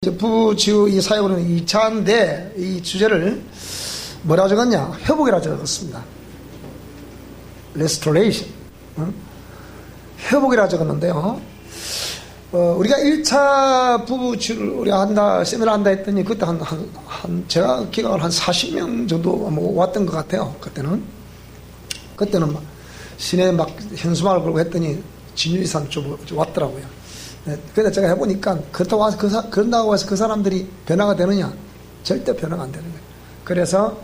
이제 부부치유 이 사역으로는 2차인데 이 주제를 뭐라 적었냐? 회복이라 적었습니다. restoration. 회복이라 적었는데요. 우리가 1차 부부치유를 우리가 한다, 세미나 한다 했더니 그때 제가 기각을 한 40명 정도 뭐 왔던 것 같아요. 그때는 막 시내 막 현수막을 걸고 했더니 진유이산 쪽 왔더라고요. 네, 근데 제가 해보니까 그런다고 해서 그 사람들이 변화가 되느냐? 절대 변화가 안 되는 거예요. 그래서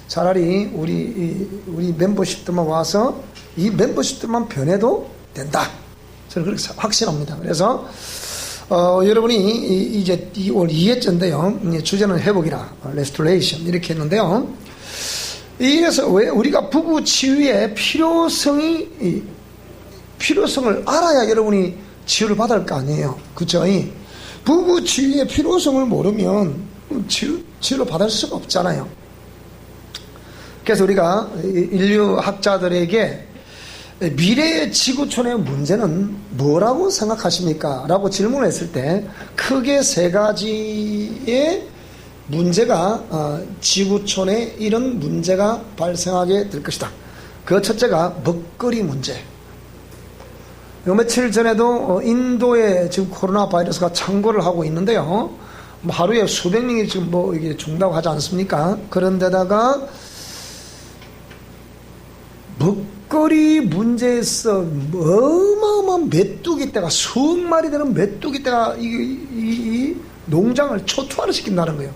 차라리 우리 멤버십들만 와서 이 멤버십들만 변해도 된다. 저는 그렇게 확신합니다. 그래서 여러분이 이제 올 2회째인데요. 주제는 회복이라 restoration 이렇게 했는데요. 이래서 왜 우리가 부부 치유의 필요성을 알아야 여러분이 치유를 받을 거 아니에요. 그죠? 부부 치유의 필요성을 모르면 치유를 받을 수가 없잖아요. 그래서 우리가 인류학자들에게 미래의 지구촌의 문제는 뭐라고 생각하십니까? 라고 질문을 했을 때 크게 세 가지의 문제가 지구촌에 이런 문제가 발생하게 될 것이다. 그 첫째가 먹거리 문제. 며칠 전에도 인도에 지금 코로나 바이러스가 창궐을 하고 있는데요. 하루에 수백 명이 지금 이게 죽는다고 하지 않습니까? 그런데다가 먹거리 문제에서 어마어마한 메뚜기떼가 수억 마리 되는 메뚜기떼가 이 농장을 초토화를 시킨다는 거예요.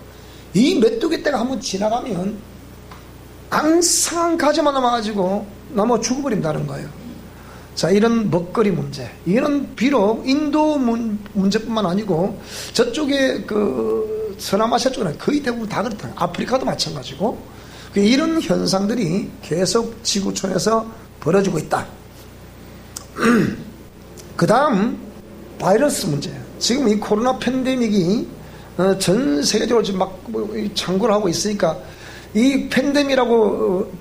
이 메뚜기떼가 한번 지나가면 앙상한 가지만 남아가지고 나무 죽어버린다는 거예요. 자, 이런 먹거리 문제, 이거는 비록 인도 문제뿐만 아니고 저쪽에 그 서남아시아 쪽은 거의 대부분 다 그렇다. 아프리카도 마찬가지고 이런 현상들이 계속 지구촌에서 벌어지고 있다. 그 다음 바이러스 문제. 지금 이 코로나 팬데믹이 전 세계적으로 지금 막 창궐을 하고 있으니까 이 팬데믹이라고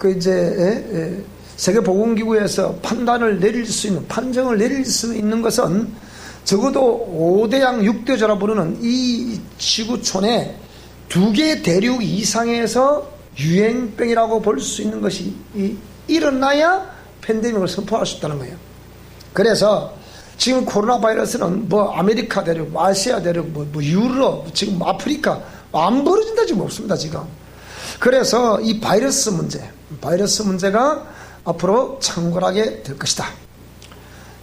세계보건기구에서 판정을 내릴 수 있는 것은 적어도 5대양 6대조라 부르는 이 지구촌에 2개 대륙 이상에서 유행병이라고 볼 수 있는 것이 일어나야 팬데믹을 선포할 수 있다는 거예요. 그래서 지금 코로나 바이러스는 아메리카 대륙, 아시아 대륙, 유럽, 지금 아프리카 안 벌어진다 지금 없습니다 지금. 그래서 이 바이러스 문제가 앞으로 창궐하게 될 것이다.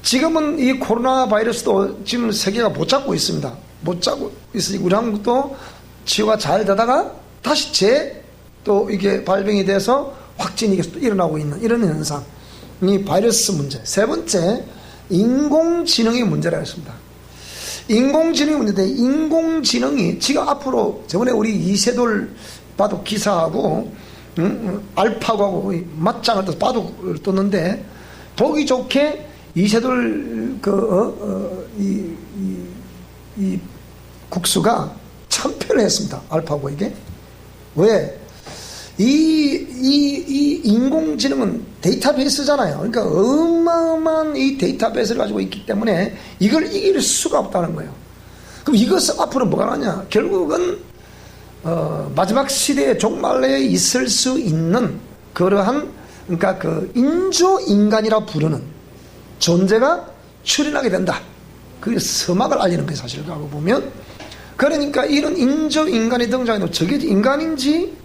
지금은 이 코로나 바이러스도 지금 세계가 못 잡고 있습니다. 못 잡고 있으니 우리 한국도 치유가 잘 되다가 다시 또 이게 발병이 돼서 확진이 계속 일어나고 있는 이런 현상. 이 바이러스 문제. 세 번째, 인공지능의 문제라고 했습니다. 인공지능의 문제인데, 인공지능이 지금 앞으로 저번에 우리 이세돌 바둑 기사하고 알파고하고 맞짱을 떠서 바둑을 떴는데, 보기 좋게 이세돌 이 국수가 참패를 했습니다. 알파고에게. 왜? 이 인공지능은 데이터베이스잖아요. 그러니까 어마어마한 이 데이터베이스를 가지고 있기 때문에 이걸 이길 수가 없다는 거예요. 그럼 이것은 앞으로 뭐가 나냐? 결국은 마지막 시대의 종말에 있을 수 있는 그러한 그러니까 그 인조인간이라 부르는 존재가 출현하게 된다. 그게 서막을 알리는 거예요. 사실 그러고 보면. 그러니까 이런 인조인간이 등장해도 저게 인간인지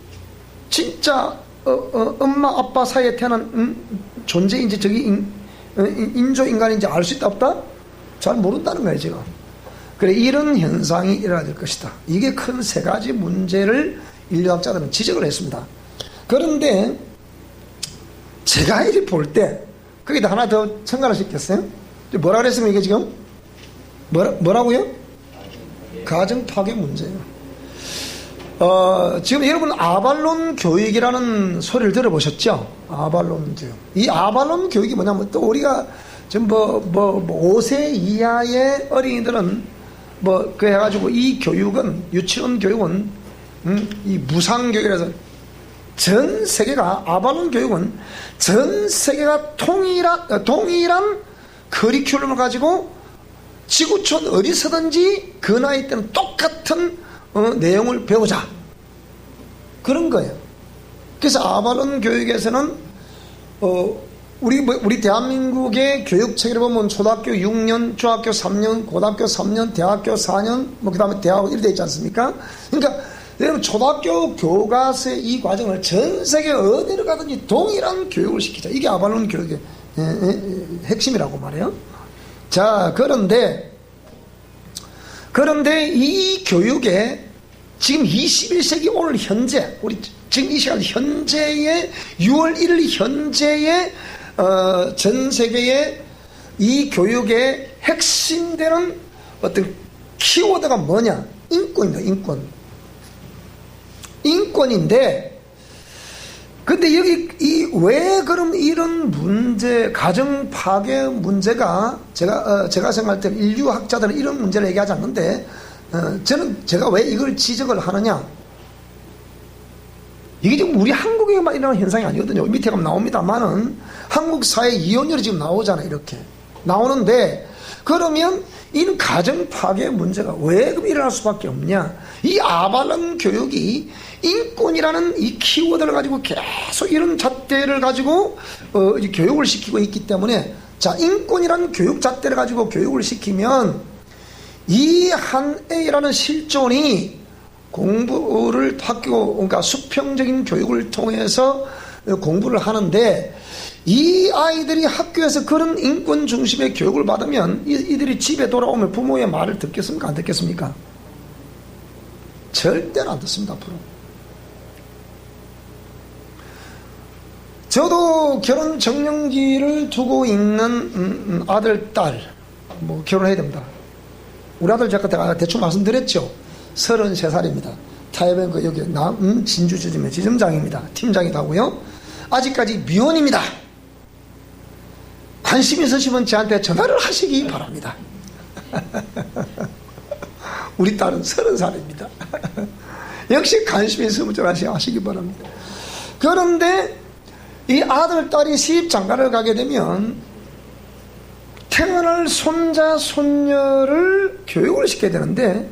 진짜 엄마 아빠 사이에 태어난 존재인지 저기 인조인간인지 알 수 있다 없다? 잘 모른다는 거예요 지금. 그래 이런 현상이 일어날 것이다. 이게 큰 세 가지 문제를 인류학자들은 지적을 했습니다. 그런데 제가 이리 볼 때 거기다 하나 더 첨가할 수 있겠어요? 뭐라 그랬으면 이게 지금? 뭐라고요? 가정 파괴 문제예요. 지금 여러분 아발론 교육이라는 소리를 들어보셨죠? 아발론 교육. 이 아발론 교육이 뭐냐면 또 우리가 지금 5세 이하의 어린이들은 그 해가지고 이 교육은 유치원 교육은 이 무상 교육이라서 전 세계가 아발론 교육은 전 세계가 동일한 커리큘럼을 가지고 지구촌 어디서든지 그 나이 때는 똑같은 내용을 배우자, 그런 거예요. 그래서 아발론 교육에서는 우리 대한민국의 교육 체계를 보면 초등학교 6년, 중학교 3년, 고등학교 3년, 대학교 4년, 그 다음에 대학 이렇게 되어 있지 않습니까? 그러니까 여러분, 초등학교 교과서의 이 과정을 전 세계 어디를 가든지 동일한 교육을 시키자. 이게 아발론 교육의 핵심이라고 말해요. 자, 그런데 이 교육에 지금 21세기 오늘 현재, 우리 지금 이 시간 현재의 6월 1일 현재의 전 세계의 이 교육의 핵심되는 어떤 키워드가 뭐냐? 인권입니다. 인권인데, 근데 여기 왜 그럼 이런 문제, 가정 파괴 문제가 제가 생각할 때 인류학자들은 이런 문제를 얘기하지 않는데, 제가 왜 이걸 지적을 하느냐? 이게 지금 우리 한국에만 일어나는 현상이 아니거든요. 밑에 가면 나옵니다만은 한국 사회 이혼율이 지금 나오잖아요. 이렇게 나오는데, 그러면 이런 가정 파괴 문제가 왜 그럼 일어날 수밖에 없냐? 이 아발론 교육이 인권이라는 이 키워드를 가지고 계속 이런 잣대를 가지고 교육을 시키고 있기 때문에, 자, 인권이라는 교육 잣대를 가지고 교육을 시키면 이 한 A라는 실존이 공부를 그러니까 수평적인 교육을 통해서 공부를 하는데, 이 아이들이 학교에서 그런 인권 중심의 교육을 받으면 이들이 집에 돌아오면 부모의 말을 듣겠습니까? 안 듣겠습니까? 절대로 안 듣습니다. 앞으로. 저도 결혼 정년기를 두고 있는 아들, 딸, 결혼해야 됩니다. 우리 아들 제가 대충 말씀드렸죠. 33살입니다. 타이뱅크 여기 진주지점의 지점장입니다. 팀장이기도 하고요. 아직까지 미혼입니다. 관심 있으시면 저한테 전화를 하시기 바랍니다. 우리 딸은 30살입니다. 역시 관심 있으면 전화하시기 바랍니다. 그런데 이 아들, 딸이 시집장가를 가게 되면 태어날 손자, 손녀를 교육을 시켜야 되는데,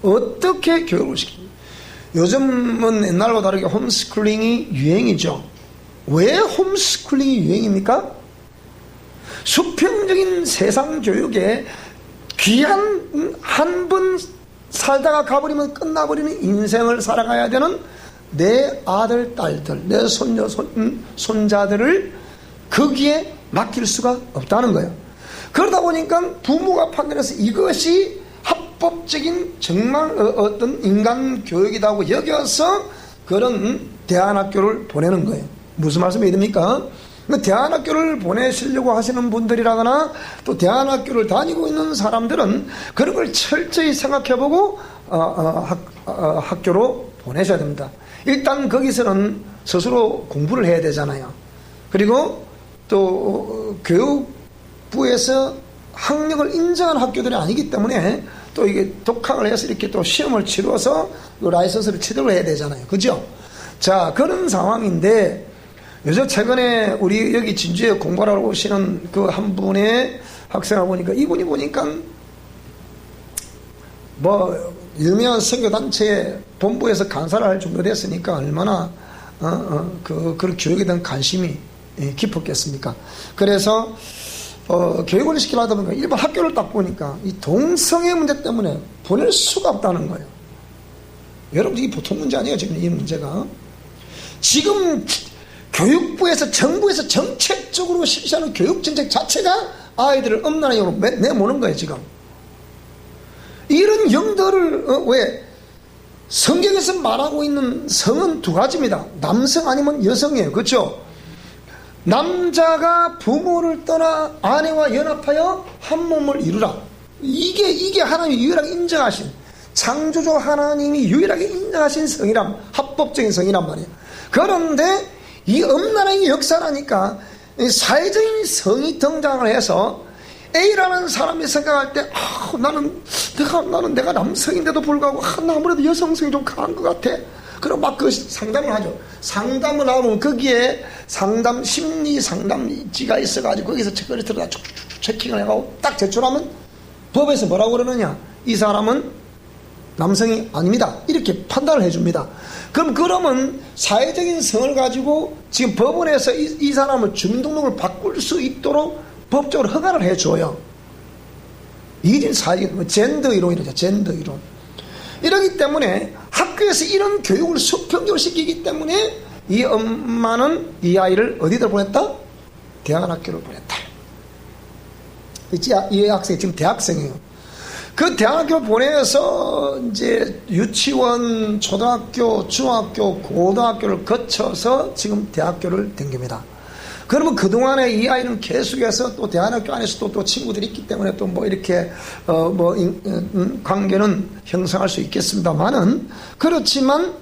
어떻게 교육을 시킵니까? 요즘은 옛날과 다르게 홈스쿨링이 유행이죠. 왜 홈스쿨링이 유행입니까? 수평적인 세상 교육에 귀한 한 번 살다가 가버리면 끝나버리는 인생을 살아가야 되는 내 아들, 딸들, 내 손녀, 손자들을 거기에 맡길 수가 없다는 거예요. 그러다 보니까 부모가 판단해서 이것이 합법적인 정말 어떤 인간 교육이라고 여겨서 그런 대안학교를 보내는 거예요. 무슨 말씀이 됩니까? 대안학교를 보내시려고 하시는 분들이라거나 또 대안학교를 다니고 있는 사람들은 그런 걸 철저히 생각해보고 학교로 보내셔야 됩니다. 일단 거기서는 스스로 공부를 해야 되잖아요. 그리고 또 교육부에서 학력을 인정한 학교들이 아니기 때문에 또 이게 독학을 해서 이렇게 또 시험을 치러서 라이선스를 취득을 해야 되잖아요. 그죠? 자, 그런 상황인데, 요즘 최근에 우리 여기 진주에 공부하러 오시는 그 한 분의 학생을 보니까, 이분이 보니까 유명한 선교단체 본부에서 강사를 할 정도 됐으니까 얼마나 그런 교육에 대한 관심이 깊었겠습니까? 그래서 교육을 시키려다 보니까 일반 학교를 딱 보니까 이 동성애 문제 때문에 보낼 수가 없다는 거예요. 여러분, 이게 보통 문제 아니에요. 지금 이 문제가. 지금 교육부에서, 정부에서 정책적으로 실시하는 교육정책 자체가 아이들을 엄란하게 내모는 거예요. 지금 이런 영들을 왜 성경에서 말하고 있는 성은 두 가지입니다. 남성 아니면 여성이에요. 그렇죠? 남자가 부모를 떠나 아내와 연합하여 한 몸을 이루라. 이게 하나님이 유일하게 인정하신, 창조주 하나님이 유일하게 인정하신 성이란, 합법적인 성이란 말이에요. 그런데 이 엄란하게 역사라니까 사회적인 성이 등장을 해서 A라는 사람이 생각할 때, 나는 내가 남성인데도 불구하고 아무래도 여성성이 좀 강한 것 같아. 그럼 막 그 상담을 하죠. 상담을 하면 거기에 심리 상담지가 있어가지고 거기서 책거리 들어다 쭉쭉쭉 체킹을 해가지고 딱 제출하면 법에서 뭐라고 그러느냐? 이 사람은 남성이 아닙니다. 이렇게 판단을 해줍니다. 그러면 사회적인 성을 가지고 지금 법원에서 이 사람을 주민등록을 바꿀 수 있도록 법적으로 허가를 해줘요. 이게 지금 사회적인 젠더 이론이죠. 젠더 이론. 이러기 때문에 학교에서 이런 교육을 수평적으로 시키기 때문에 이 엄마는 이 아이를 어디다 보냈다? 대안학교를 보냈다. 이 학생이 지금 대학생이에요. 그 대학교 보내서 이제 유치원, 초등학교, 중학교, 고등학교를 거쳐서 지금 대학교를 댕깁니다. 그러면 그동안에 이 아이는 계속해서 또 대안학교 안에서도 또 친구들이 있기 때문에 또 뭐 이렇게 관계는 형성할 수 있겠습니다만은, 그렇지만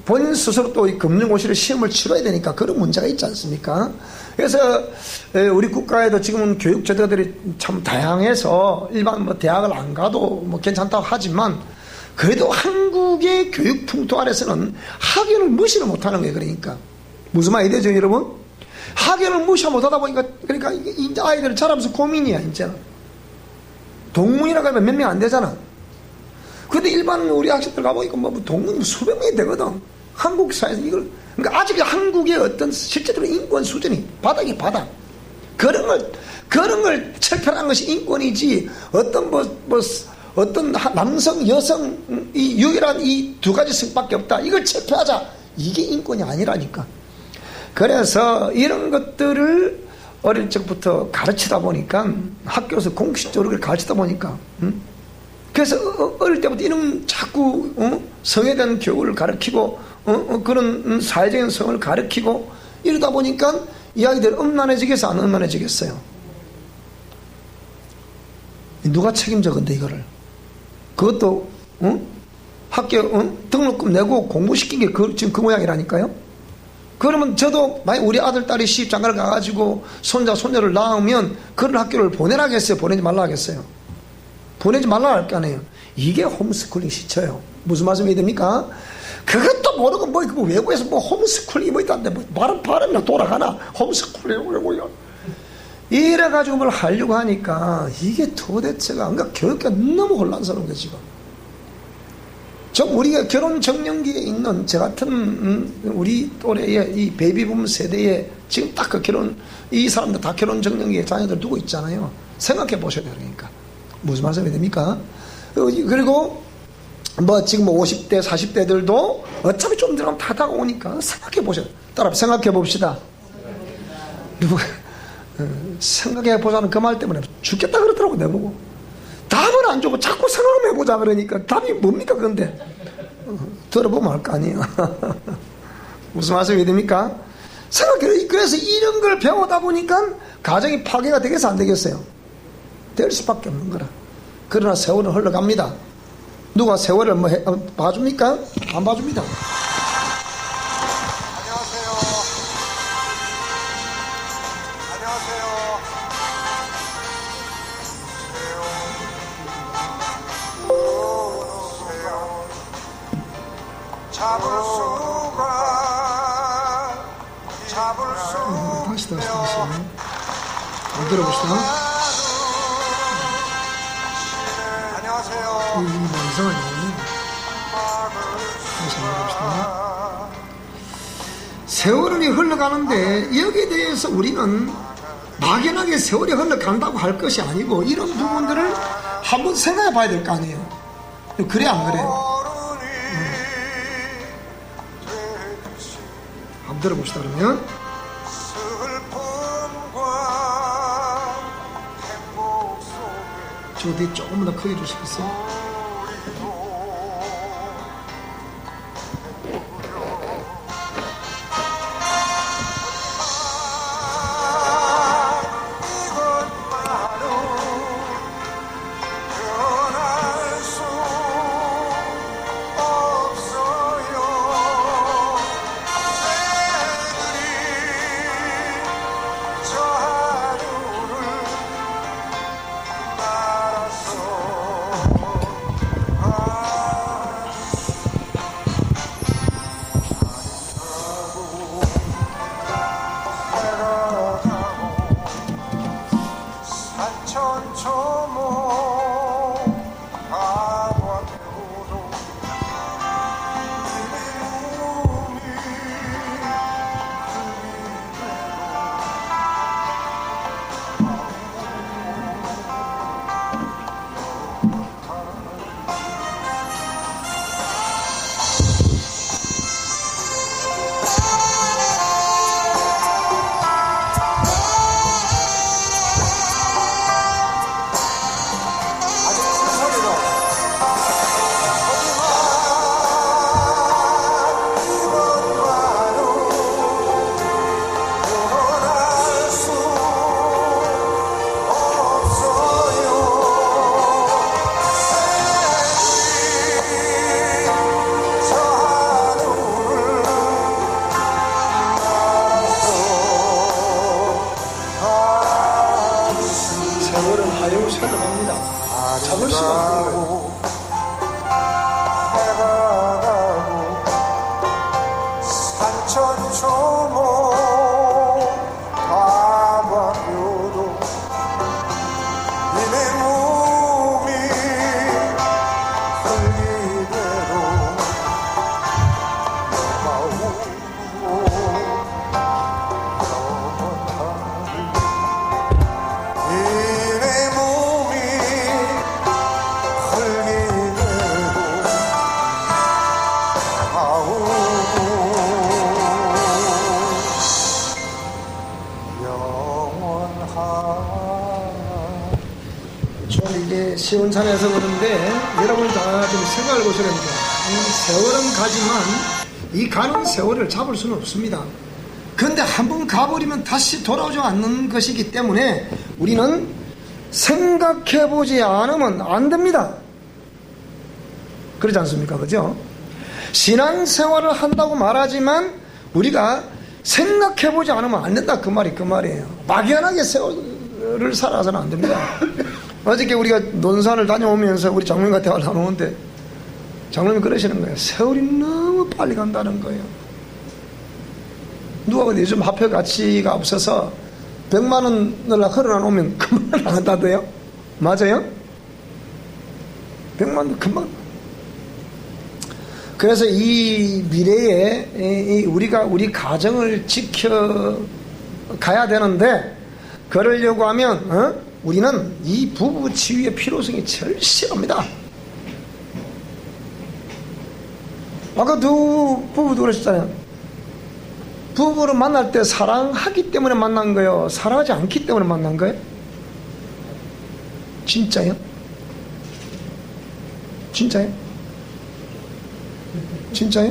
본인 스스로 또 이 금융고시를 시험을 치러야 되니까 그런 문제가 있지 않습니까? 그래서 우리 국가에도 지금은 교육 제도들이 참 다양해서 일반 뭐 대학을 안 가도 뭐 괜찮다고 하지만, 그래도 한국의 교육 풍토 아래서는 학연을 무시를 못하는 거예요. 그러니까 무슨 말이 되죠, 여러분? 학연을 무시 못하다 보니까, 그러니까 이제 아이들은 자라면서 고민이야. 이제는 동문이라고 하면 몇 명 안 되잖아. 근데 일반 우리 학생들 가보니까 뭐 동문이 수백 명이 되거든. 한국 사회에서 이걸, 그러니까 아직 한국의 어떤 실제적으로 인권 수준이 바닥이 바닥. 그런 걸 철폐한 것이 인권이지, 어떤 남성, 여성, 이 유일한 이 두 가지 성밖에 없다. 이걸 철폐하자. 이게 인권이 아니라니까. 그래서 이런 것들을 어릴 적부터 가르치다 보니까, 학교에서 공식적으로 가르치다 보니까, 그래서 어릴 때부터 이런 자꾸 성에 대한 교육을 가르치고 그런 사회적인 성을 가르치고 이러다 보니까 이 아이들 음란해지겠어, 안 음란해지겠어요? 누가 책임져 근데 이거를? 그것도 학교 등록금 내고 공부시킨 게 지금 그 모양이라니까요. 그러면 저도 만약 우리 아들 딸이 시집장가를 가가지고 손자 손녀를 낳으면 그런 학교를 보내라겠어요, 보내지 말라 하겠어요? 보내지 말라 할 거 아니에요. 이게 홈스쿨링 시초예요. 무슨 말씀이 됩니까? 그것도 모르고 뭐 외국에서 뭐 홈스쿨링이 뭐 있다는데 뭐 발음이나 돌아가나 홈스쿨링 뭐야 이래가지고 뭘 하려고 하니까 이게 도대체가 그러니까 교육가 너무 혼란스러운 거죠 지금. 좀 우리가 결혼 정년기에 있는 저 같은 우리 또래의 이 베이비붐 세대에 지금 딱 그 이 사람들 다 결혼 정년기에 자녀들 두고 있잖아요. 생각해 보셔야 돼요. 그러니까 무슨 말씀이 됩니까? 그리고 뭐 지금 50대 40대들도 어차피 좀 들어가면 다 다가오니까 생각해 보셔. 따라 생각해 봅시다. 생각해 보자는 그 말 때문에 죽겠다 그러더라고. 내보고 답을 안 주고 자꾸 생각을 해보자 그러니까 답이 뭡니까? 근데 들어보면 알 거 아니에요. 무슨 말씀이 됩니까? 생각해. 그래서 이런 걸 배우다 보니까 가정이 파괴가 되겠어 안 되겠어요? 될 수밖에 없는 거라. 그러나 세월은 흘러갑니다. 누가 세월을 봐줍니까? 안 봐줍니다. 안녕하세요. 안녕하세요. 잡을 수가 다시. 안 들어봅시다. 안녕하세요. 이상하네. 다시 한번 봅시다. 세월이 흘러가는데 여기에 대해서 우리는 막연하게 세월이 흘러간다고 할 것이 아니고 이런 부분들을 한번 생각해 봐야 될 거 아니에요. 그래 안 그래요? 한번 들어봅시다. 그러면 저 뒤에 조금 더 크게 주시겠어요? 잡을 수가 없는 거예요. 해가 가고 산천 초목 가봐도 이내 몸이 흘리대로 이내 몸이 흘리대로 좀 이게 시원찮아서 그런데 여러분 다 좀 생각을 보셔야 됩니다. 세월은 가지만 이 가는 세월을 잡을 수는 없습니다. 그런데 한번 가버리면 다시 돌아오지 않는 것이기 때문에 우리는 생각해보지 않으면 안 됩니다. 그렇지 않습니까? 그죠? 신앙생활을 한다고 말하지만 우리가 생각해보지 않으면 안 된다 그 말이에요. 막연하게 세월을 살아서는 안 됩니다. 어저께 우리가 논산을 다녀오면서 우리 장로님과 대화를 나누는데 장로님이 그러시는 거예요. 세월이 너무 빨리 간다는 거예요. 누가 근데 요즘 화폐 가치가 없어서 100만 원을 흘러나 놓으면 금방 나간다고요? 맞아요? 100만 원 금방. 그래서 이 미래에 우리가 우리 가정을 지켜가야 되는데 그러려고 하면 우리는 이 부부 치유의 필요성이 절실합니다. 아까 두 부부도 그러셨잖아요. 부부를 만날 때 사랑하기 때문에 만난 거예요? 사랑하지 않기 때문에 만난 거예요? 진짜요? 진짜요? 진짜요?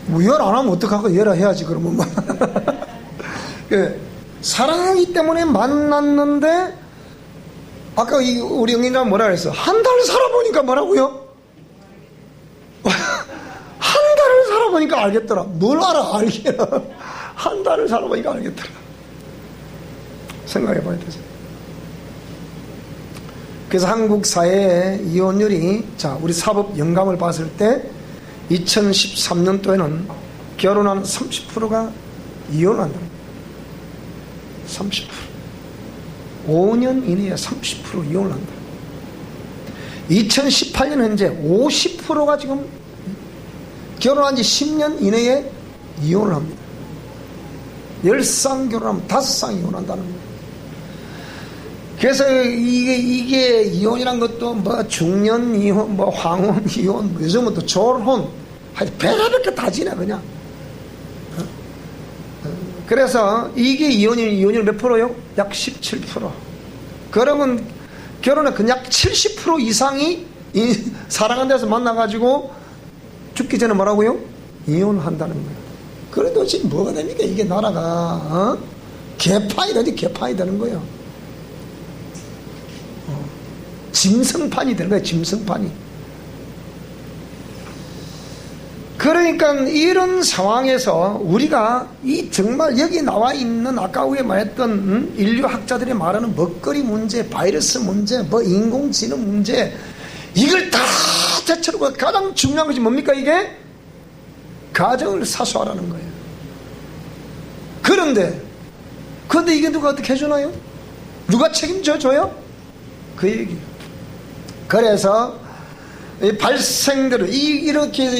뭐 열 안 하면 어떡하고 열을 해야지 그러면 뭐. 예, 사랑하기 때문에 만났는데 아까 우리 영인장 뭐라 그랬어? 한 달 살아보니까 뭐라고요? 한 달을 살아보니까 알겠더라. 뭘 알아 알게요. 한 달을 살아보니까 알겠더라. 생각해봐야 되죠. 그래서 한국 사회의 이혼율이 자 우리 사법 영감을 봤을 때 2013년도에는 결혼한 30%가 이혼한다. 30%. 5년 이내에 30% 이혼을 한다. 2018년 현재 50%가 지금 결혼한 지 10년 이내에 이혼을 합니다. 10쌍 결혼하면 5쌍 이혼한다는 거예요. 그래서 이게 이혼이란 것도 뭐 중년 이혼, 뭐 황혼 이혼, 요즘은 또 졸혼, 하여튼 별의별 게 다 지내 그냥. 그래서 이게 이혼율 몇 프로요? 약 17%. 그러면 결혼에 약 70% 이상이 사랑한 데서 만나가지고 죽기 전에 뭐라고요? 이혼한다는 거예요. 그래도 지금 뭐가 됩니까? 이게 나라가 개판이 되지 개판이 되는 거예요. 짐승판이 되는 거예요. 짐승판이. 그러니까 이런 상황에서 우리가 이 정말 여기 나와 있는 아까 위에 말했던 인류학자들이 말하는 먹거리 문제, 바이러스 문제, 뭐 인공지능 문제 이걸 다 제쳐놓고 가장 중요한 것이 뭡니까 이게? 가정을 사수하라는 거예요. 그런데 이게 누가 어떻게 해주나요? 누가 책임져 줘요? 그 얘기예요. 그래서 발생대로 이렇게 해서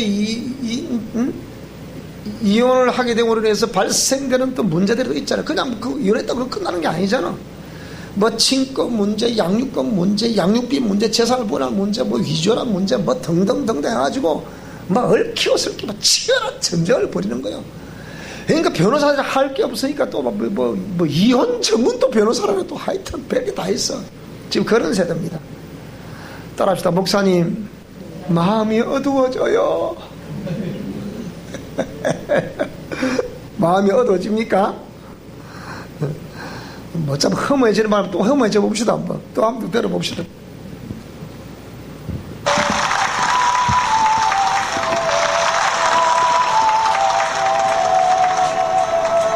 이혼을 하게 됨으로 해서 발생되는 또 문제들도 있잖아요. 그냥 그 이혼했다고 끝나는 게 아니잖아. 뭐 친권 문제, 양육권 문제, 양육비 문제, 재산을 분할 문제, 뭐 위조란 문제, 뭐 등등등등 해가지고 막 얽히고설키 막 치열한 전쟁을 벌이는 거예요. 그러니까 변호사들 할 게 없으니까 또 뭐 이혼 전문 또 변호사라면 또 하여튼 별게 다 있어. 지금 그런 세대입니다. 따라합시다. 목사님 마음이 어두워져요. 마음이 어두워집니까? 뭐 좀 허무해지는 바람 또 허무해져 봅시다. 한번 또 한번 들어봅시다.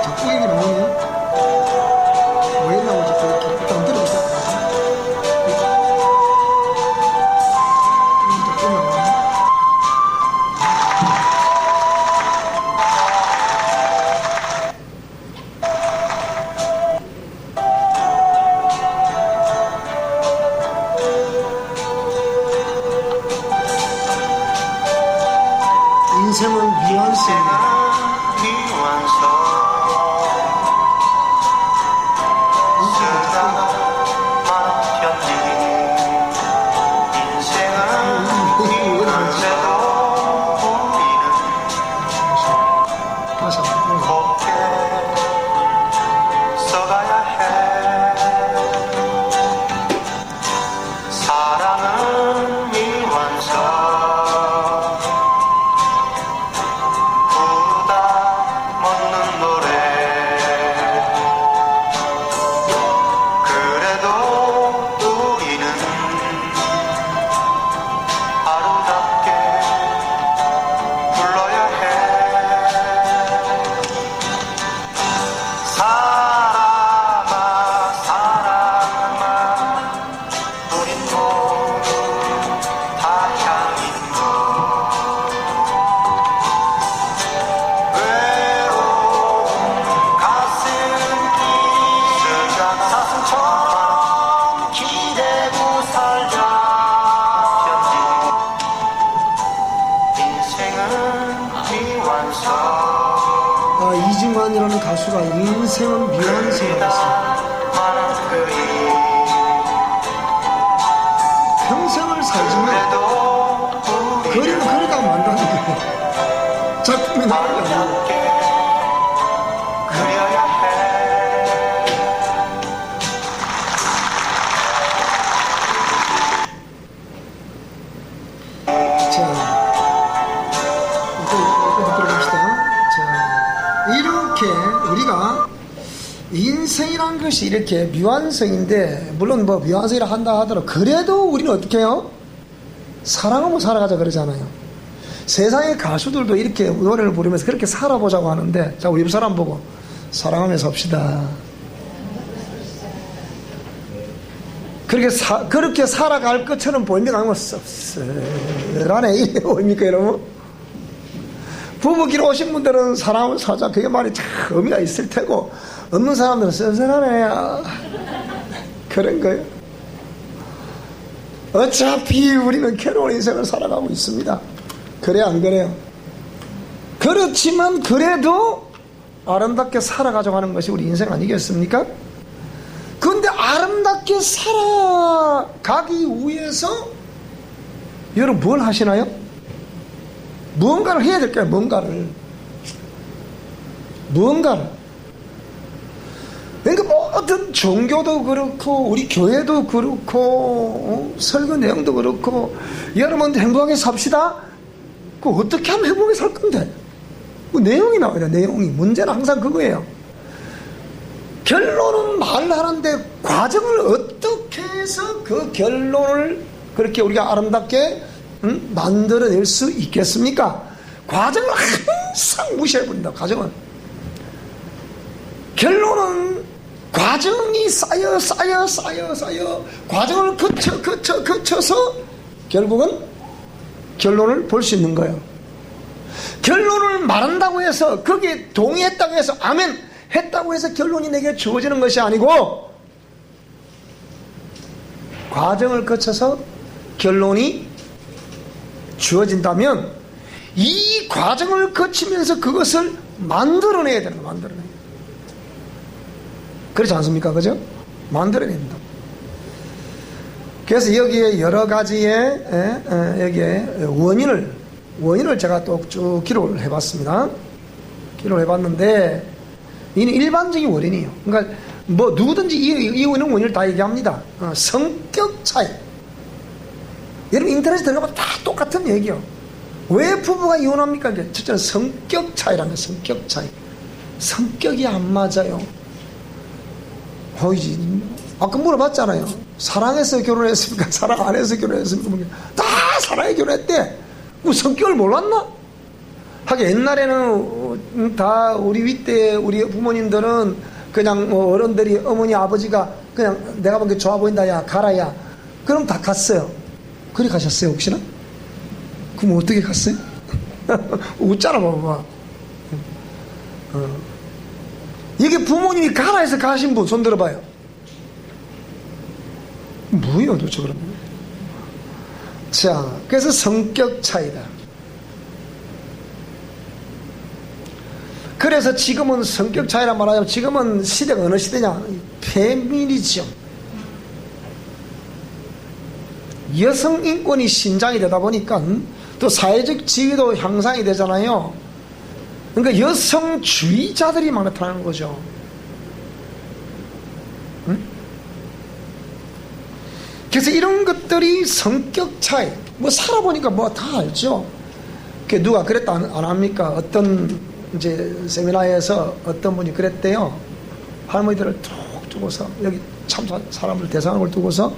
자꾸 얘기 나오네요. 왜 나오지? 그렇게 일단 들어봅시다. 미완성입니다. 다시 한번. 사랑은 미완성 부르다 묻는 노래 그래도 우리는 아름답게 불러야 해 사랑아 사랑아 우린 모두 다 향인 너 외로운 가슴이 쓰간 사슴처럼 기대고 살자 인생은 미완성 이중환이라는 가수가 인생은 미완성이라고 했어요. 많은 그림 평생을 살지만 그래도 그림을 그리다가 만다는 거예요. 작품이 나오지 않는 거예요. 아름답게 그려야 해 자, 이거 들어갑시다. 자, 이렇게 우리가 인생이란 것이 이렇게 미완성인데, 물론 뭐 미완성이라 한다 하더라도, 그래도 우리는 어떻게 해요? 사랑하고 살아가자 그러잖아요. 세상의 가수들도 이렇게 노래를 부르면서 그렇게 살아보자고 하는데, 자, 우리 옆 사람 보고, 사랑하면서 삽시다. 그렇게 살아갈 것처럼 보입니까? 아니면 씁쓸하네. 이게 보입니까, 여러분? 부부끼리 오신 분들은 사랑하면서 살자. 그게 말이 참 의미가 있을 테고, 없는 사람들은 씁쓸하네. 그런 거예요. 어차피 우리는 괴로운 인생을 살아가고 있습니다. 그래, 안 그래요? 그렇지만 그래도 아름답게 살아가자고 하는 것이 우리 인생 아니겠습니까? 그런데 아름답게 살아가기 위해서 여러분 뭘 하시나요? 무언가를 해야 될 거예요. 무언가를. 그러니까 모든 종교도 그렇고 우리 교회도 그렇고 설교 내용도 그렇고 여러분 행복하게 삽시다. 그 어떻게 하면 행복하게 살 건데? 그 내용이 나와야 돼. 내용이. 문제는 항상 그거예요. 결론은 말하는데 과정을 어떻게 해서 그 결론을 그렇게 우리가 아름답게 만들어낼 수 있겠습니까? 과정을 항상 무시해버린다. 과정은. 결론은 과정이 쌓여 과정을 거쳐서 결국은 결론을 볼 수 있는 거예요. 결론을 말한다고 해서 거기에 동의했다고 해서 아멘 했다고 해서 결론이 내게 주어지는 것이 아니고 과정을 거쳐서 결론이 주어진다면 이 과정을 거치면서 그것을 만들어내야 되는 거예요. 만들어내야 돼요. 그렇지 않습니까? 그죠? 만들어내야 된다. 그래서 여기에 여러 가지의 여기에 원인을 제가 또 쭉 기록을 해봤습니다. 기록을 해봤는데 이는 일반적인 원인이에요. 그러니까 뭐 누구든지 이유는 원인을 다 얘기합니다. 성격 차이. 여러분 인터넷에 들어가면 다 똑같은 얘기요. 왜 부부가 이혼합니까? 첫째는 성격 차이라는 거예요. 성격 차이. 성격이 안 맞아요. 아까 물어봤잖아요. 사랑해서 결혼했습니까? 사랑 안 해서 결혼했습니까? 다 사랑해 결혼했대. 뭐 성격을 몰랐나? 하긴 옛날에는 다 우리 윗대 우리 부모님들은 그냥 어른들이 어머니 아버지가 그냥 내가 본 게 좋아 보인다 야 가라 야 그럼 다 갔어요. 그리 가셨어요 혹시나? 그럼 어떻게 갔어요? 웃잖아 봐봐. 이게 부모님이 가라 해서 가신 분 손 들어봐요. 뭐예요 도대체 그러면? 자, 그래서 성격 차이다. 그래서 지금은 성격 차이라 말하자면 지금은 시대가 어느 시대냐? 페미니즘. 여성 인권이 신장이 되다 보니까 또 사회적 지위도 향상이 되잖아요. 그러니까 여성주의자들이 막 나타나는 거죠. 응? 그래서 이런 것들이 성격 차이, 뭐 살아보니까 뭐 다 알죠. 누가 그랬다 안 합니까? 어떤 이제 세미나에서 어떤 분이 그랬대요. 할머니들을 툭 두고서 여기 참 사람을 대상을 두고서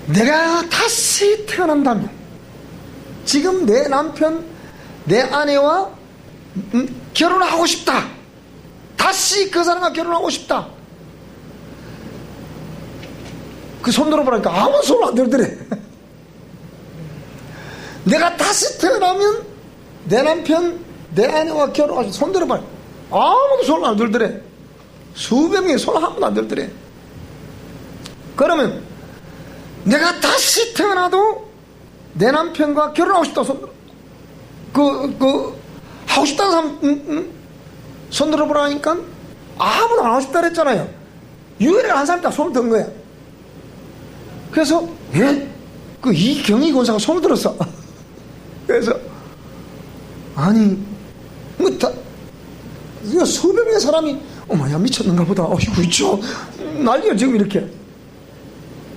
내가 다시 태어난다면 지금 내 남편 내 아내와 결혼하고 싶다. 다시 그 사람과 결혼하고 싶다. 그 손 들어보니까 아무 소리 안 들더래. 내가 다시 태어나면 내 남편 내 아내와 결혼하고 싶다. 손 들어봐. 아무도 손 안 들더래. 수백 명이 손 한 번도 안 들더래. 그러면 내가 다시 태어나도 내 남편과 결혼하고 싶다. 손 들어. 하고 싶다는 사람, 손 들어보라니까 아무도 안 하고 싶다 그랬잖아요. 유일하게 한 사람이 딱 손을 든 거야. 그래서, 예? 이경희 권사가 손을 들었어. 그래서, 아니, 수백 명의 사람이, 어머야, 미쳤는가 보다. 어이구, 있죠. 난리야, 지금 이렇게.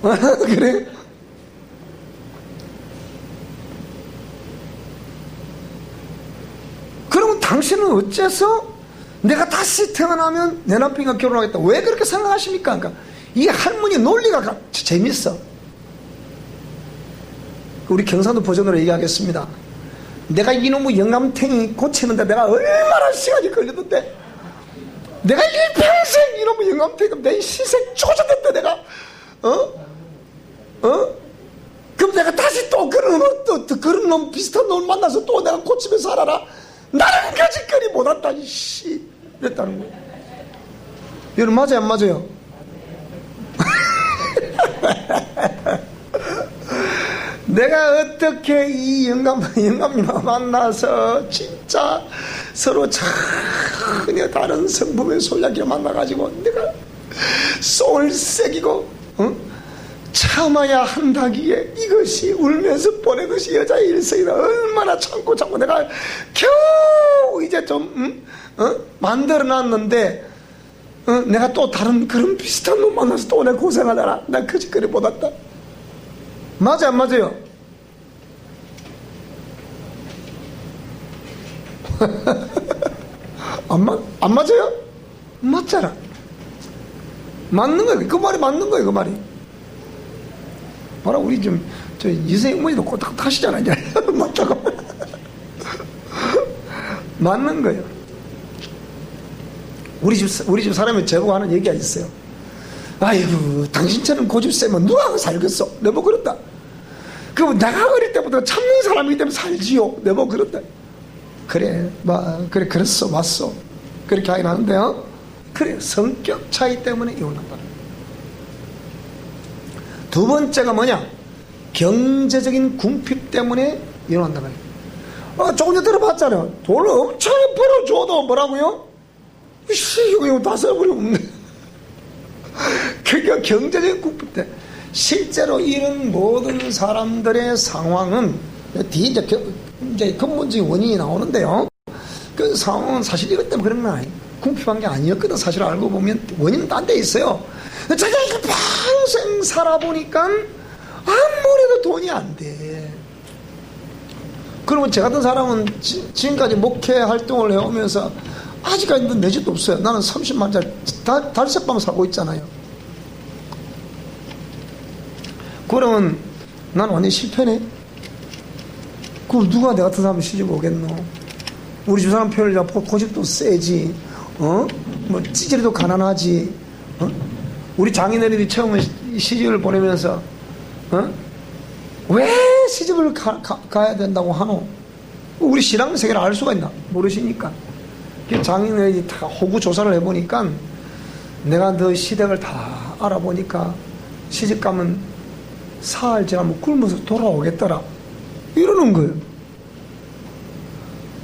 그래? 그러면 당신은 어째서 내가 다시 태어나면 내 남편과 결혼하겠다. 왜 그렇게 생각하십니까? 그러니까 이 할머니 논리가 재밌어. 우리 경상도 버전으로 얘기하겠습니다. 내가 이놈의 영감탱이 고치는데 내가 얼마나 시간이 걸렸는데, 내가 일평생 이놈의 영감탱이 내 시생 조졌는데 내가 그럼 내가 다시 또 그런 놈 비슷한 놈 만나서 또 내가 고치면서 살아라. 나는 거짓거리 못한다. 이씨 이랬다는 거예요. 여러분 맞아요 안 맞아요? 내가 어떻게 이 영감님과 만나서 진짜 서로 전혀 다른 성품의 솔약기를 만나가지고 내가 속을 새기고 참아야 한다기에 이것이 울면서 보낸 것이 여자의 일생이다. 얼마나 참고 내가 겨우 이제 좀 만들어놨는데 내가 또 다른 그런 비슷한 놈 만나서 또 내가 고생하더라. 난 거짓거리 못했다. 맞아 안 맞아요? 안 맞아요? 맞잖아. 맞는 거예요. 그 말이 맞는 거예요. 그 말이. 뭐라 우리 좀 저 이세영 어머니도 꼬딱 하시잖아요. 맞다고. 맞는 거예요. 우리 집 사람이 제보고 하는 얘기가 있어요. 아이고 당신처럼 고집세면 누가 살겠어? 내보 그렇다. 그럼 내가 어릴 때부터 참는 사람이기 때문에 살지요. 내보 그렇다. 그래 그래 그랬어 맞어. 그렇게 하긴 하는데요. 그래 성격 차이 때문에 이혼한다. 두 번째가 뭐냐? 경제적인 궁핍 때문에 이혼한다. 조금 전에 들어봤잖아요. 돈을 엄청 벌어줘도 뭐라고요? 이거 다 써버리면 그러니까 경제적인 궁핍 때 실제로 이런 모든 사람들의 상황은 뒤에 이제 근본적인 원인이 나오는데요. 그 상황은 사실 이것 때문에 그런 건 아니에요. 궁핍한 게 아니었거든. 사실 알고 보면 원인은 딴 데 있어요. 자기가 이렇게 평생 살아보니까 아무래도 돈이 안 돼. 그러면 저 같은 사람은 지금까지 목회 활동을 해오면서 아직까지도 내 집도 없어요. 나는 30만짜리 달새방 사고 있잖아요. 그러면 난 완전히 실패네. 그걸 누가 내 같은 사람을 시집 오겠노? 우리 집 사람 표현을 잡고 고집도 세지, 뭐 찌질이도 가난하지, 우리 장인어른이 처음에 시집을 보내면서 왜 시집을 가야 된다고 하노? 우리 신앙 세계를 알 수가 있나? 모르시니까. 장인어른이 다 호구 조사를 해보니까 내가 너 시댁을 다 알아보니까 시집 가면 사흘 지나면 굶어서 돌아오겠더라. 이러는 거예요.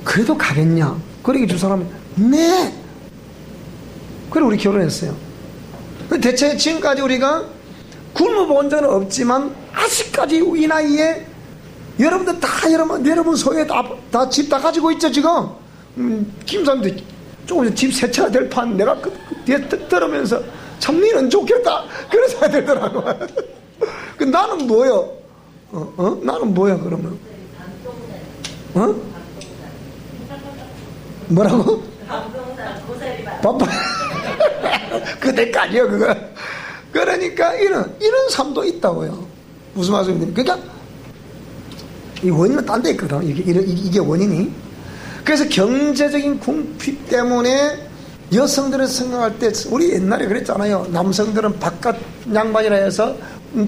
그래도 가겠냐? 그러니까 두 사람은 네. 그래 우리 결혼했어요. 대체 지금까지 우리가 굶어본 적은 없지만 아직까지 이 나이에 여러분들 다 여러분 소유에 다 집 다 가지고 있죠 지금. 김사님도 조금 집 세차가 될 판 내가 그 뒤에 들으면서 참 니는 좋겠다 그런 생각이 들더라고. 그 나는 뭐요? 나는 뭐야 그러면? 뭐라고? 바빠. 그때까지요 그거. 그러니까 이런 삶도 있다고요. 무슨 말씀입니까? 그러니까 이 원인은 딴 데 있거든. 이게 원인이. 그래서 경제적인 궁핍 때문에 여성들을 생각할 때 우리 옛날에 그랬잖아요. 남성들은 바깥 양반이라 해서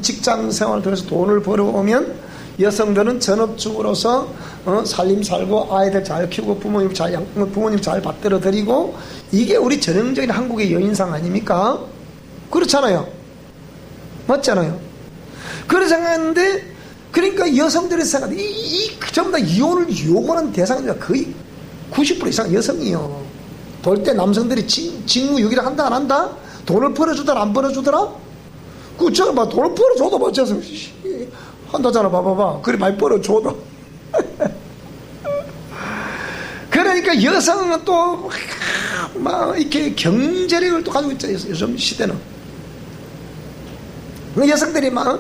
직장 생활을 통해서 돈을 벌어오면 여성들은 전업주부로서 살림 살고 아이들 잘 키우고 부모님 잘 받들어 드리고 이게 우리 전형적인 한국의 여인상 아닙니까? 그렇잖아요. 맞잖아요. 그런 생각했는데 그러니까 여성들의 생각 전부 다 이혼을 요구하는 대상자가 거의 90% 이상 여성이요. 돌 때 남성들이 직무유기를 한다 안 한다? 돈을 벌어주더라 안 벌어주더라? 그 저는 막 돈을 벌어줘도 뭐 어째서 한다잖아. 봐봐봐. 그래 많이 벌어줘도. 그러니까 여성은 또 막 이렇게 경제력을 또 가지고 있죠. 요즘 시대는. 여성들이 막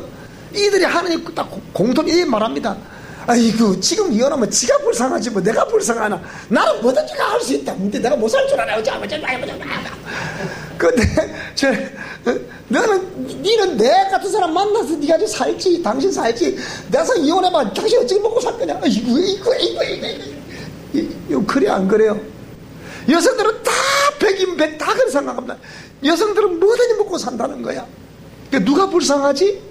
이들이 하는 딱 공통이 말합니다. 아이고 지금 이혼하면 지가 불쌍하지 뭐 내가 불쌍하나. 나는 뭐든지 할 수 있다. 근데 내가 못 살 줄 알아. 근데 니는 내 같은 사람 만나서 니가 좀 살지. 당신 살지. 내가 이혼해봐. 당신 어떻게 먹고 살 거냐. 이거 그래 안 그래요? 여성들은 다 백인 백 다 그렇게 생각합니다. 여성들은 뭐든지 먹고 산다는 거야. 그러니까 누가 불쌍하지?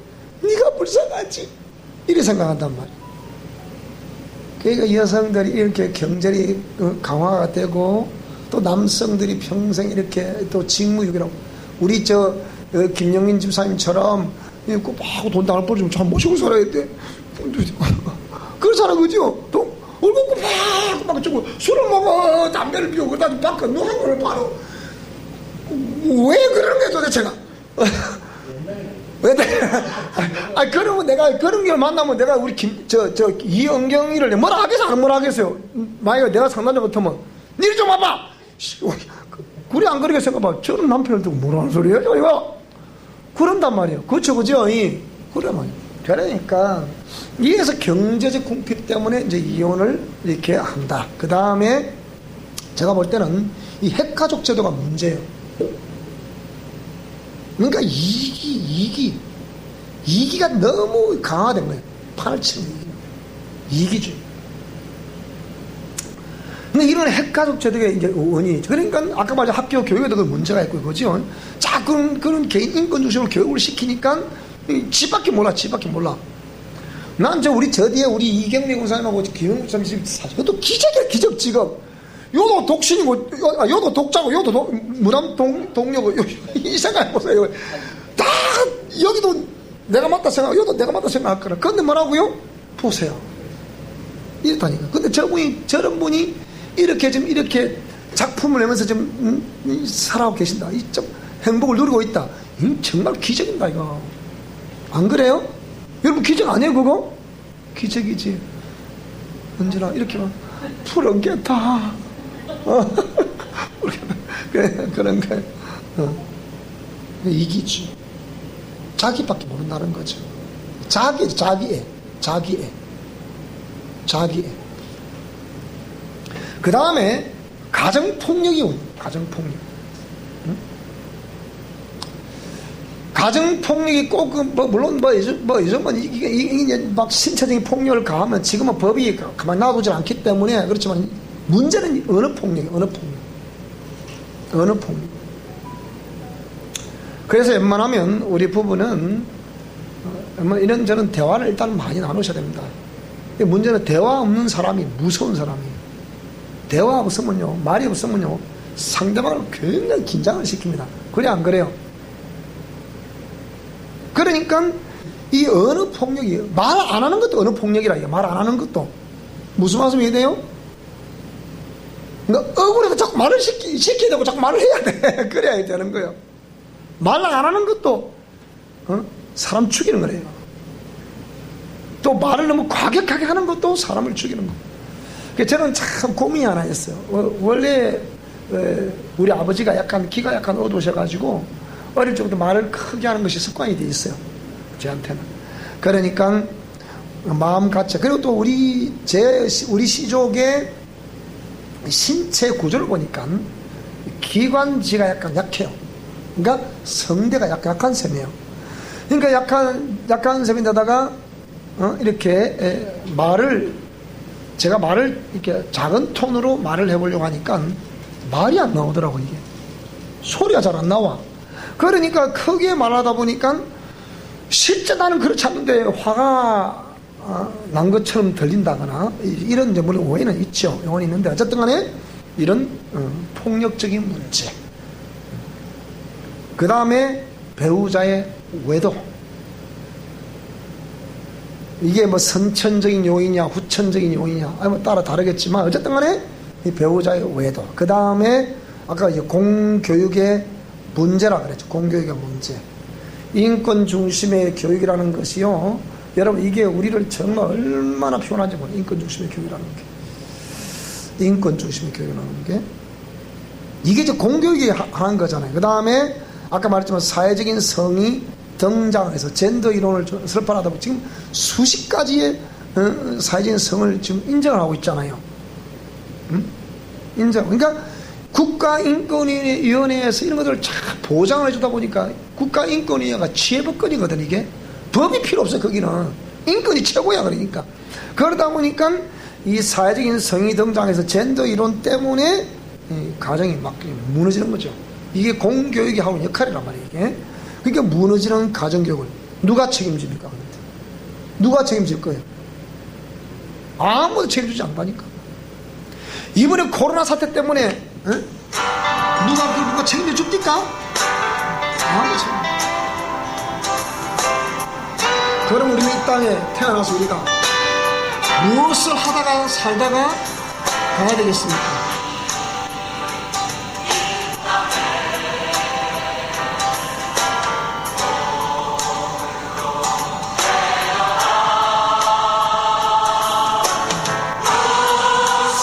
네가 불쌍하지. 이렇게 생각한단 말이야. 그러니까 여성들이 이렇게 경제력이 강화가 되고 또 남성들이 평생 이렇게 또 직무유기라고 우리 김영민 집사님처럼 막 돈 다 벌어주면 잘 모시고 살아야 돼. 그렇잖아, 그죠? 또 얼굴 막 주고 술을 먹어 담배를 피우고 그다음 밖에 누한 거를 바로 왜 그런 게 도대체가? 왜? 그러면 내가 그런 걸 만나면 내가 우리 이은경이를 뭐라 하겠어? 안 뭐라 하겠어요? 만약에 내가 상담자 같으면 니를 좀 와봐! 그래 안 그러게 생각해봐. 저런 남편을 두고 뭐라는 소리야? 이거? 그런단 말이에요. 그쵸, 그죠? 그래 말이에요. 그러니까, 이에서 경제적 궁핍 때문에 이제 이혼을 이렇게 한다. 그 다음에 제가 볼 때는 이 핵가족 제도가 문제예요. 그러니까 이기가 너무 강화된 거예요. 판을 치는 이기주의. 근데 이런 핵가족 제도의 이제 원인이죠. 그러니까 아까 말한 학교 교육에도 그 문제가 있고, 그죠? 자, 그런 개인 인권 중심으로 교육을 시키니까 집밖에 몰라. 난 우리 뒤에 우리 이경미 군사님하고 김영국 군사님 사실 그것도 기적이야, 기적 지금. 요도 독신이고, 요도 독자고, 요도 무남 동료고, 이 생각해보세요. 다, 여기도 내가 맞다 생각하고, 요도 내가 맞다 생각할 거라. 근데 뭐라고요? 보세요. 이렇다니까. 근데 저런 분이 이렇게 작품을 내면서 좀, 살아가고 계신다. 좀 행복을 누리고 있다. 정말 기적인다, 이거. 안 그래요? 여러분, 기적 아니에요, 그거? 기적이지. 언제나 이렇게 막, 푸른 게 다. 그런 거예요. 이기주. 자기밖에 모른다는 거죠. 자기애. 그 다음에 가정폭력이 오는 가정폭력. 가정폭력이 꼭 물론 요즘은 이게 막 신체적인 폭력을 가하면 지금은 법이 가만 놔두질 않기 때문에 그렇지만 문제는 어느 폭력. 그래서 웬만하면 우리 부부는 이런저런 대화를 일단 많이 나누셔야 됩니다. 문제는 대화 없는 사람이 무서운 사람이에요. 대화 없으면요, 말이 없으면요, 상대방을 굉장히 긴장을 시킵니다. 그래 안 그래요? 그러니까 이 어느 폭력이 말 안 하는 것도 어느 폭력이라 해요. 말 안 하는 것도 무슨 말씀이 돼요? 그러니까 억울해서 자꾸 말을 시켜야 되고 자꾸 말을 해야 돼. 그래야 되는 거예요. 말 안 하는 것도 사람 죽이는 거래요. 또 말을 너무 과격하게 하는 것도 사람을 죽이는 거예요. 그래서 저는 참 고민이 하나 있어요. 원래 우리 아버지가 약간 기가 약간 어두우셔가지고 어릴 적부터 말을 크게 하는 것이 습관이 돼 있어요. 저한테는. 그러니까 마음 같이. 그리고 또 우리 시족의 신체 구조를 보니까 기관지가 약간 약해요. 그러니까 성대가 약한 셈이에요. 그러니까 약한 셈인데다가 이렇게 제가 말을 이렇게 작은 톤으로 말을 해보려고 하니까 말이 안 나오더라고. 이게 소리가 잘 안 나와. 그러니까 크게 말하다 보니까 실제 나는 그렇지 않는데 화가 난 것처럼 들린다거나 이런 물론 오해는 있죠. 오해는 있는데 어쨌든 간에 이런 폭력적인 문제. 그 다음에 배우자의 외도. 이게 뭐 선천적인 요인이냐 후천적인 요인이냐 따라 다르겠지만 어쨌든 간에 이 배우자의 외도. 그 다음에 아까 공교육의 문제라 그랬죠. 공교육의 문제. 인권 중심의 교육이라는 것이요. 여러분 이게 우리를 정말 얼마나 피곤한지 모르겠어요. 인권 중심의 교육이라는 게. 인권 중심의 교육이라는 게. 이게 이제 공교육이 하는 거잖아요. 그 다음에 아까 말했지만 사회적인 성이 등장해서 젠더 이론을 설파하다 보면 지금 수십 가지의 사회적인 성을 지금 인정을 하고 있잖아요. 인정. 그러니까 국가인권위원회에서 이런 것들을 잘 보장을 해주다 보니까 국가인권위원회가 취해법권이거든. 이게 법이 필요 없어. 거기는 인권이 최고야. 그러니까 그러다 보니까 이 사회적인 성이 등장해서 젠더 이론 때문에 가정이 막 무너지는 거죠. 이게 공교육이 하는 역할이란 말이에요. 이게. 그러니까 무너지는 가정교육을 누가 책임집니까? 누가 책임질 거예요? 아무도 책임지지 않다니까. 이번에 코로나 사태 때문에 누가 책임져 줍니까? 아무도 책임져. 그럼 우리는 이 땅에 태어나서 우리가 무엇을 하다가 살다가 가야 되겠습니까?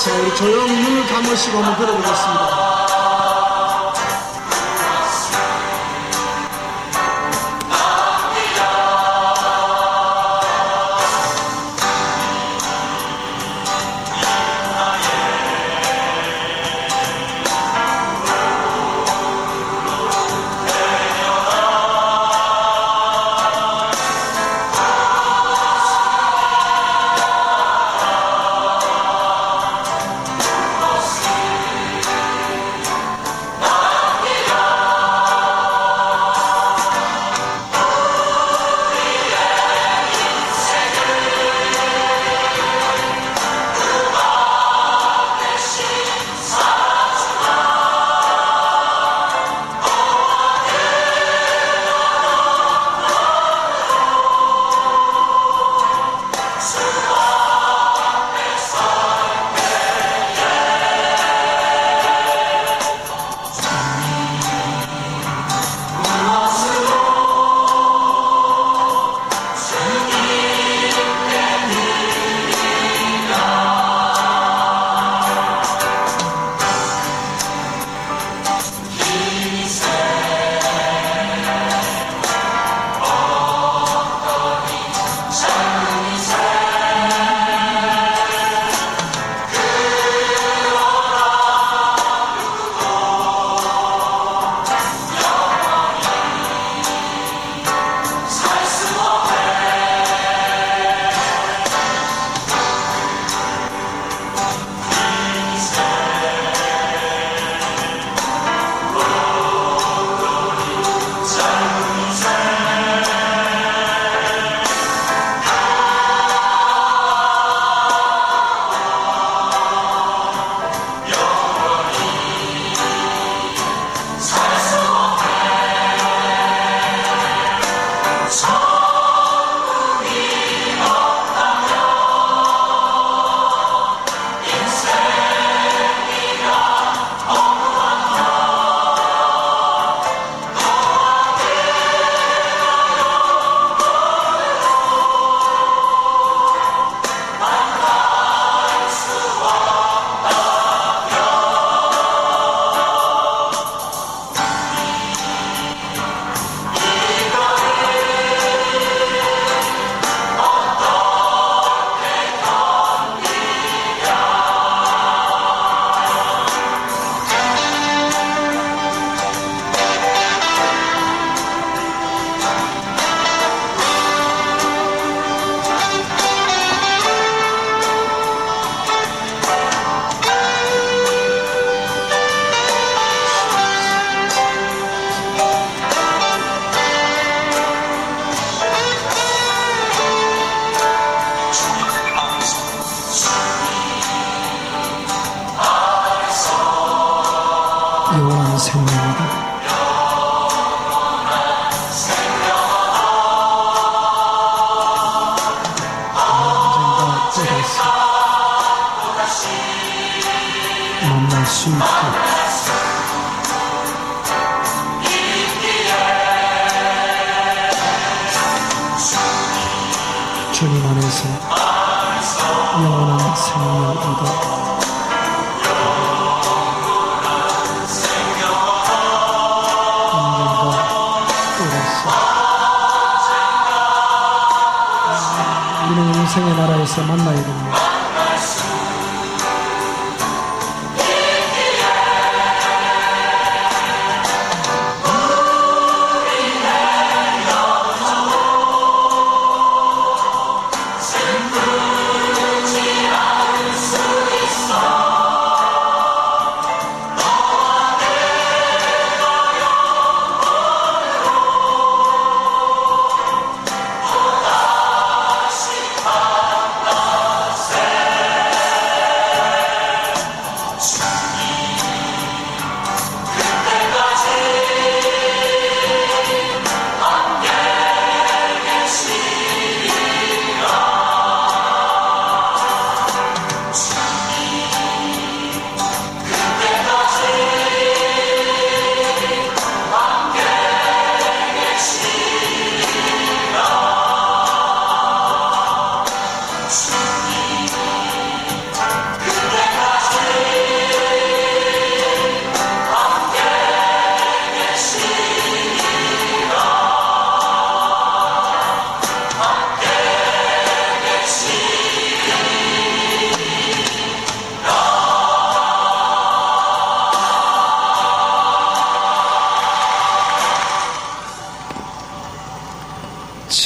자, 우리 조용히 눈을 감으시고 한번 들어보겠습니다. 수 있게 주님 안에서 영원한 생명을 얻어 우리는 영생의 나라에서 만나야 됩니다.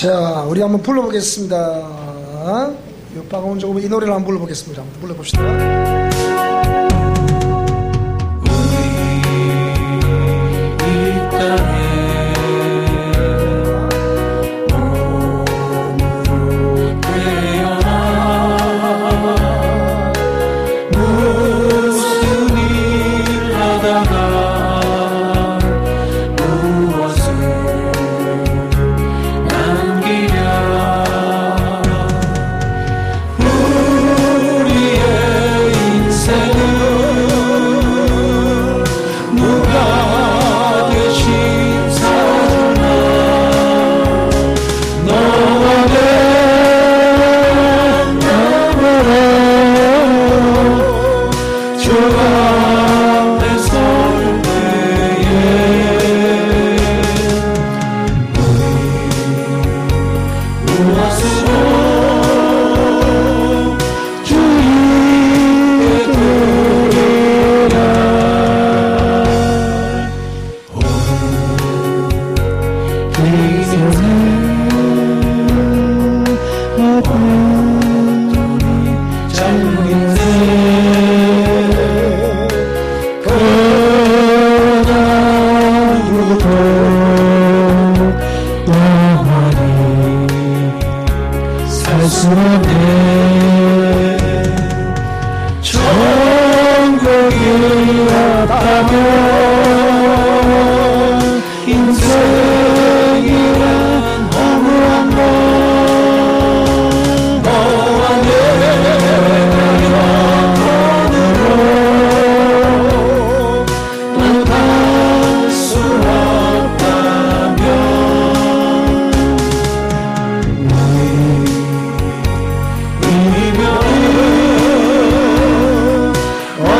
자, 우리 한번 불러보겠습니다. 옆방은 조금 이 노래를 한번 불러보겠습니다. 한번 불러봅시다.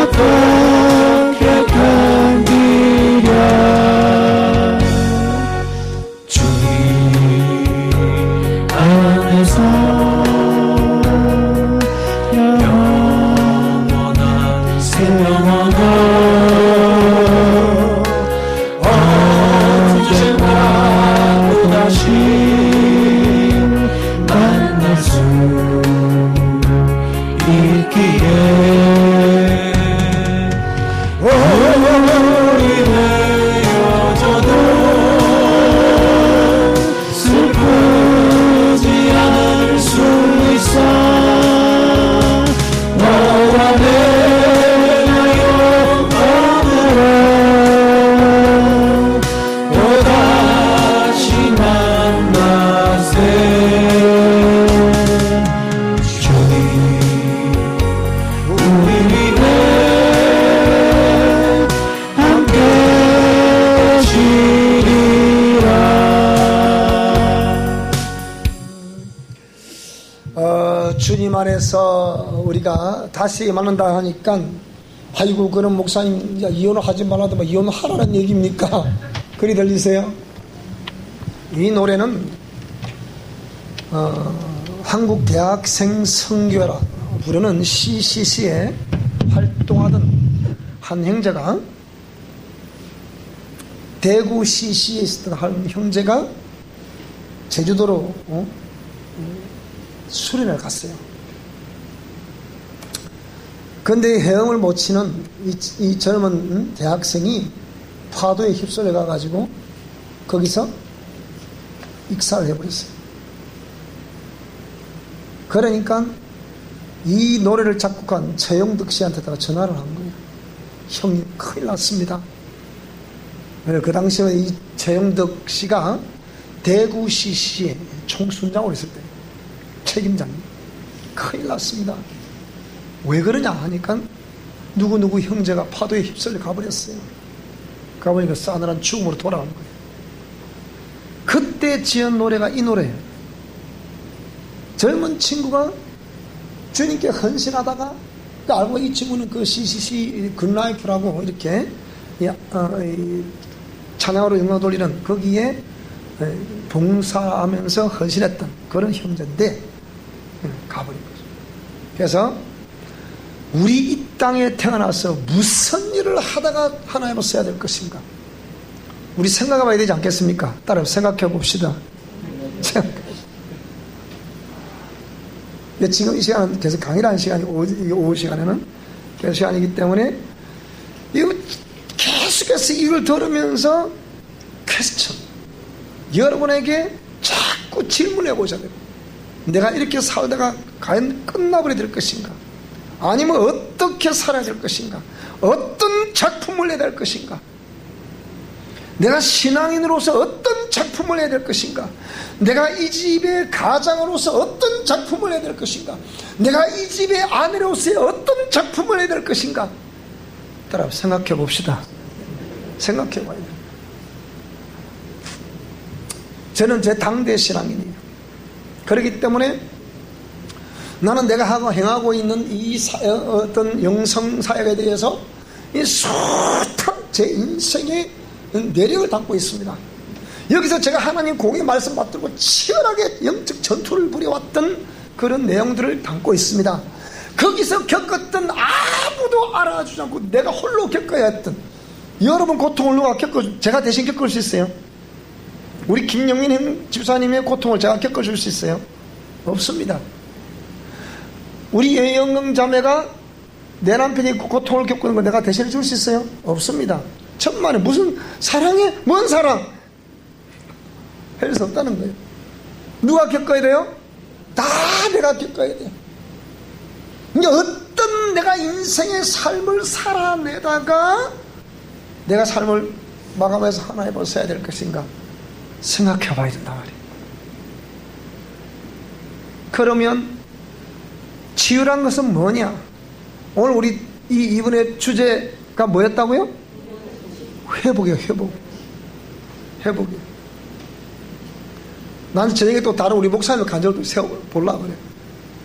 어떻게 견디 주님 안에서 우리가 다시 만난다 하니까 아이고 그런 목사님 이혼을 하지 말라도 이혼하라는 얘기입니까? 그리 들리세요? 이 노래는 한국 대학생 선교회라 부르는 CCC에 활동하던 한 형제가 대구 CC에 있었던 한 형제가 제주도로 수련을 갔어요. 그런데 헤엄을 못 치는 이 젊은 대학생이 파도에 휩쓸려 가가지고 거기서 익사를 해버렸어요. 그러니까 이 노래를 작곡한 최영덕 씨한테다가 전화를 한 거예요. 형님 큰일 났습니다. 그 당시에 이 최영덕 씨가 대구 CC에 총순장으로 있을 때 책임자님 큰일 났습니다. 왜 그러냐 하니까 누구누구 형제가 파도에 휩쓸려 가버렸어요. 가보니까 싸늘한 죽음으로 돌아간 거예요. 그때 지은 노래가 이 노래예요. 젊은 친구가 주님께 헌신하다가 알고 이 친구는 그 CCC 굿라이프라고 이렇게 찬양으로 영광 돌리는 거기에 봉사하면서 헌신했던 그런 형제인데 가버린 거죠. 그래서 우리 이 땅에 태어나서 무슨 일을 하다가 하나님을 써야 될 것인가? 우리 생각해 봐야 되지 않겠습니까? 따라 생각해 봅시다. 지금 이 시간은 계속 강의라는 시간이 오후 시간에는 그 시간이기 때문에 이거 계속해서 이걸 들으면서 퀘스천 여러분에게 자꾸 질문해 보셔야 돼요. 내가 이렇게 살다가 과연 끝나버려야 될 것인가? 아니면 어떻게 살아야 될 것인가? 어떤 작품을 내야 될 것인가? 내가 신앙인으로서 어떤 작품을 해야 될 것인가? 내가 이 집의 가장으로서 어떤 작품을 해야 될 것인가? 내가 이 집의 아내로서의 어떤 작품을 해야 될 것인가? 따라 생각해 봅시다. 생각해 봐야 돼요. 저는 제 당대 신앙인이에요. 그렇기 때문에 나는 내가 하고 행하고 있는 이 어떤 영성 사역에 대해서 이 숱한 제 인생의 내력을 담고 있습니다. 여기서 제가 하나님 공의 말씀 받들고 치열하게 영적 전투를 벌여왔던 그런 내용들을 담고 있습니다. 거기서 겪었던 아무도 알아주지 않고 내가 홀로 겪어야 했던 여러분 고통을 누가 제가 대신 겪을 수 있어요? 우리 김영민 집사님의 고통을 제가 겪어줄 수 있어요? 없습니다. 우리 예영영 자매가 내 남편이 고통을 겪는 걸 내가 대신해 줄 수 있어요? 없습니다. 천만에 무슨 사랑해? 뭔 사랑? 할 수 없다는 거예요. 누가 겪어야 돼요? 다 내가 겪어야 돼요. 이제 어떤 내가 인생의 삶을 살아내다가 내가 삶을 마감해서 하나님을 써야 될 것인가 생각해 봐야 된단 말이에요. 그러면 치유란 것은 뭐냐? 오늘 우리 이번에 주제가 뭐였다고요? 회복이에요. 회복이에요. 나는 저녁에 또 다른 우리 목사님의 간절을 세워보려고 그래.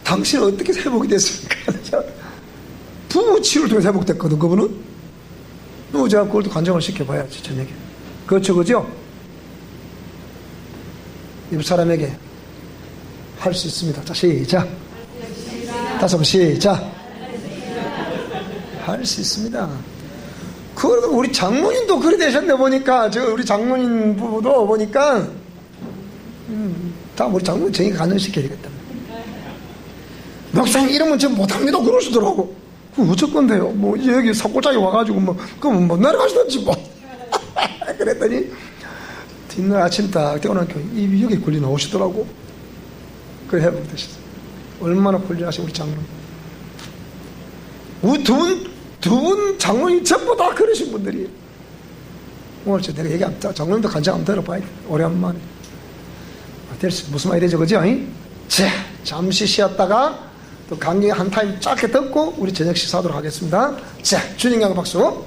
당신은 어떻게 회복이 됐습니까? 부부 치유를 통해서 회복됐거든, 그분은. 제가 그걸 또 간증을 시켜봐야지, 저녁에. 그렇죠, 그죠? 이 사람에게 할 수 있습니다. 자, 시작. 다섯 번 시작. 할 수 있습니다. 우리 장모님도 그리 되셨네 보니까. 우리 장모님 부부도 보니까 다음 우리 장모님 정의 간증시켜야 되겠다. 목사님 이러면 저 못합니다 그러시더라고. 그럼 어쩔 건데요? 뭐 여기 석고장에 와가지고 그럼 뭐 내려가시던지 뭐. 그랬더니 뒷날 아침 딱 깨어나니까 입이 여기 걸려 나오시더라고. 그래 회복되셨어요. 얼마나 훌륭하신 우리 장모님. 우리 두 분 장모님 전부 다 그러신 분들이에요. 오늘 내가 얘기 장모님도 간증 한번 들어봐야 돼. 오랜만에. 무슨 말이 되죠, 그죠? 자, 잠시 쉬었다가 또 강의 한 타임 짧게 듣고 우리 저녁 식사하도록 하겠습니다. 자, 주님 양 박수.